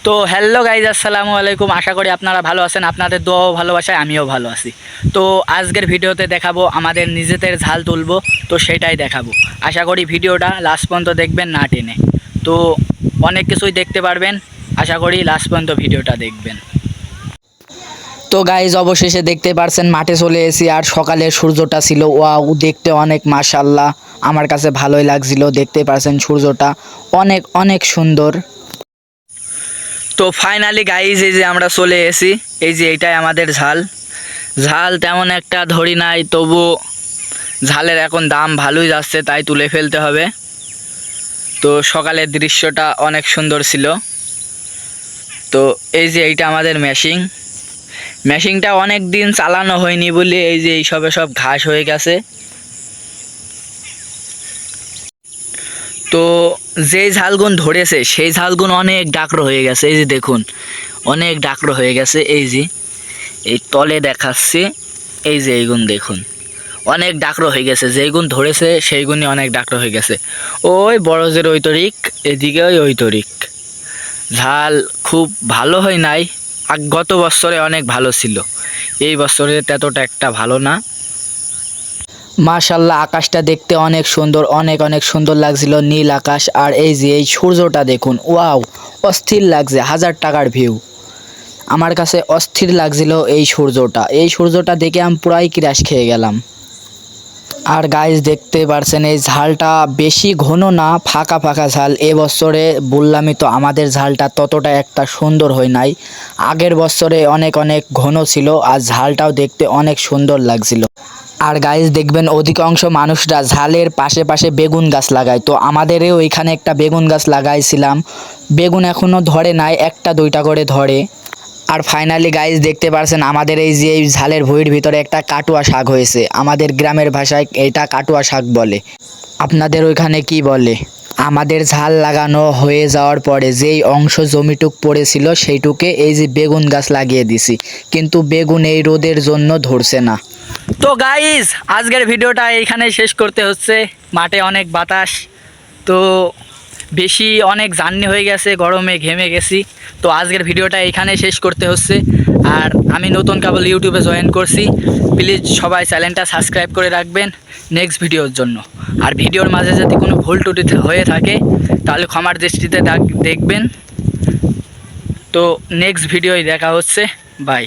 তো hello guys, আসসালামু আলাইকুম। আশা করি আপনারা ভালো আছেন, আপনাদের দোয়াও ভালোবাসায় আমিও ভালো আছি। তো আজকের ভিডিওতে দেখাবো আমাদের নিজেদের ঝাল তুলবো, তো সেটাই দেখাবো। আশা করি ভিডিওটা লাস্ট পর্যন্ত দেখবেন না টেনে, তো অনেক কিছুই দেখতে পারবেন। আশা করি লাস্ট পর্যন্ত ভিডিওটা দেখবেন। তো গাইজ অবশেষে দেখতে পারছেন মাঠে চলে এসেছি, আর সকালের সূর্যটা ছিল ওয়াও, দেখতে অনেক মাশাআল্লাহ, আমার কাছে ভালোই লাগছিল। দেখতে পারছেন সূর্যটা অনেক অনেক সুন্দর। তো ফাইনালি গাইজ এই যে আমরা চলে এসেছি, এই যে এইটাই আমাদের ঝাল। ঝাল তেমন একটা ধরি নাই, তবু ঝালের এখন দাম ভালোই যাচ্ছে, তাই তুলে ফেলতে হবে। তো সকালের দৃশ্যটা অনেক সুন্দর ছিল। তো এই যে এইটা আমাদের মেশিনটা অনেক দিন চালানো হয়নি বলে এই যে এইসবে সব ঘাস হয়ে গেছে। তো যেই ঝালগুন ধরেছে সেই ঝালগুন অনেক ডাকড়ো হয়ে গেছে, এই যে দেখুন অনেক ডাকড়ো হয়ে গেছে। এই যে এই তলে দেখাচ্ছে, এই যে এইগুন দেখুন অনেক ডাকড়ো হয়ে গেছে। যেই গুণ ধরেছে সেই গুণই অনেক ডাকড়ো হয়ে গেছে। ওই বড়জের ওই তরিক, এদিকে ওই তরিক। ঝাল খুব ভালো হয় নাই, গত বছরে অনেক ভালো ছিল, এই বছরে ততটা একটা ভালো না। মাশাল্লাহ, আকাশটা দেখতে অনেক সুন্দর, অনেক অনেক সুন্দর লাগছিল, নীল আকাশ। আর এই যে এই সূর্যটা দেখুন, ওয়াও, অস্থির লাগছে, 1000 টাকার ভিউ। আমার কাছে অস্থির লাগছিল এই সূর্যটা দেখে আমি পুরাই ক্র্যাশ খেয়ে গেলাম। আর গাইজ দেখতে পারছেন এই ঝালটা বেশি ঘন না, ফাঁকা ফাঁকা ঝাল। এবছরে বললামই তো আমাদের ঝালটা ততটা একটা সুন্দর হয় নাই, আগের বছরে অনেক অনেক ঘন ছিল, আর ঝালটাও দেখতে অনেক সুন্দর লাগছিল। আর গাইজ দেখবেন অধিকাংশ মানুষরা ঝালের পাশে পাশে বেগুন গাছ লাগায়, তো আমাদেরও ওইখানে একটা বেগুন গাছ লাগাইছিলাম। বেগুন এখনও ধরে নাই, একটা দুইটা করে ধরে। আর ফাইনালি গাইজ দেখতে পারছেন আমাদের এই যে এই ঝালের ভুঁইয়ের ভিতরে একটা কাটুয়া শাক হয়েছে। আমাদের গ্রামের ভাষায় এটা কাটুয়া শাক বলে, আপনাদের ওইখানে কি বলে? আমাদের ঝাল লাগানো হয়ে যাওয়ার পরে যেই অংশ জমিটুক পড়েছিল সেইটুকে এই যে বেগুন গাছ লাগিয়ে দিছি, কিন্তু বেগুন এই রোদের জন্য ধরছে না। তো গাইজ আজকের ভিডিওটা এইখানে শেষ করতে হচ্ছে, মাঠে অনেক বাতাস, তো বেশি অনেক জার্নি হয়ে গেছে, গরমে ঘেমে গেছি। তো আজকের ভিডিওটা এইখানে শেষ করতে হচ্ছে। আর আমি নতুন কেবল ইউটিউবে জয়েন করছি, প্লিজ সবাই চ্যানেলটা সাবস্ক্রাইব করে রাখবেন নেক্সট ভিডিওর জন্য। আর ভিডিওর মাঝে যদি কোনো ভুল ত্রুটি হয়ে থাকে তাহলে ক্ষমার দৃষ্টিতে দেখবেন। তো নেক্সট ভিডিওয় দেখা হচ্ছে, বাই।